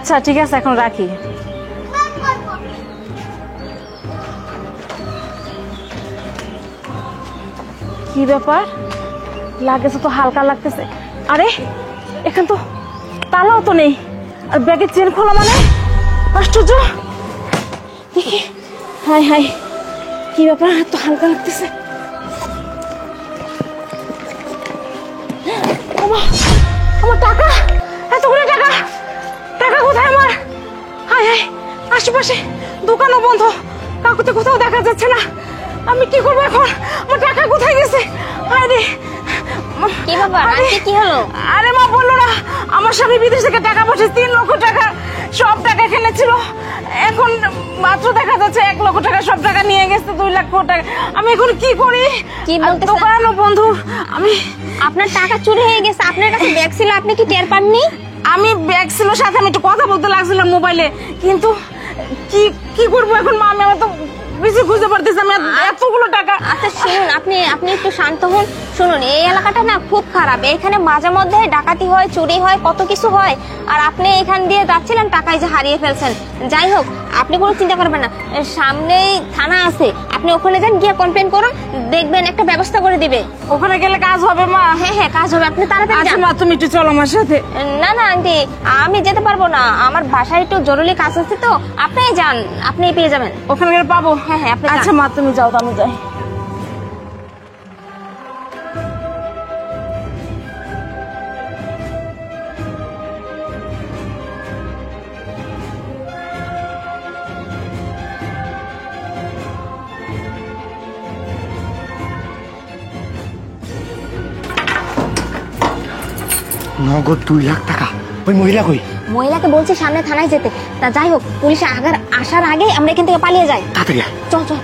আচ্ছা ঠিক আছে, এখন রাখি। কি ব্যাপার, লাগেছে তো হালকা লাগতেছে। আরে এখান তো তালাও তো নেই, আর ব্যাগের চেন খোলা মানে আশ্চর্য। দেখি, হাই হাই, কি ব্যাপার, এত হালকা লাগতেছে। আমার টাকা, এতগুলো টাকা, টাকা কোথায় আমার? হাই হাই, আশেপাশে দোকানও বন্ধ, কাকুতে কোথাও দেখা যাচ্ছে না। আমি কি করবো এখন? আমার টাকা কোথায় গেছে? আরে কি ব্যাপার আন্টি, কি হলো? আরে মা বললো না, আমার স্বামী বিদেশ থেকে টাকা পাঠিয়েছে 3 লক্ষ টাকা, সব টাকা এখানে ছিল। এখন মাত্র দেখা যাচ্ছে 1 লক্ষ টাকা, সব টাকা নিয়ে গেছে 2 লক্ষ টাকা। আমি এখন কি করি? কি বলতেছেন? দোকানও বন্ধু। আমি, আপনার টাকা চুরি হয়ে গেছে, আপনার কাছে ব্যাগ ছিল, আপনি কি টের পাননি? আমি ব্যাগ ছিল সাথে, আমি একটু কথা বলতে লাগছিলাম মোবাইলে, কিন্তু কি কি করবো এখন মা? আমি আমার তো বেশি খুঁজে পারতেছি, আমি এতগুলো টাকা। আচ্ছা শুনুন, আপনি একটু শান্ত হন। শুনুন, এই এলাকাটা না খুব খারাপ, এখানে মাঝে মধ্যে ডাকাতি হয়, চুরি হয়, কত কিছু হয়। আর আপনি এখান দিয়ে যাচ্ছিলেন, টাকায় যে হারিয়ে ফেলছেন। যাই হোক, আপনি কোনো চিন্তা করবেন না, সামনেই থানা আছে, আপনি ওখানে যান, গিয়ে কমপ্লেন করুন, দেখবেন একটা ব্যবস্থা করে দিবে। ওখানে গেলে কাজ হবে মা? হ্যাঁ হ্যাঁ, কাজ হবে, আপনি তাড়াতাড়ি আচ্ছা যান। মা, তুমি একটু চলো আমার সাথে। না না আন্টি, আমি যেতে পারবো না, আমার বাসায় একটু জরুরি কাজ আছে, তো আপনি যান, আপনি পেয়ে যাবেন। ওখানে গেলে পাবো? হ্যাঁ হ্যাঁ, আপনি যান। আচ্ছা মা, তুমি যাও তো আমি যাই। নগদ 2 লাখ টাকা। ওই মহিলা কই? মহিলাকে বলছি সামনে থানায় যেতে। তা যাই হোক, পুলিশ আসার আগে আমরা এখান থেকে পালিয়ে যাই। তাড়াতাড়ি আয়। চল চল।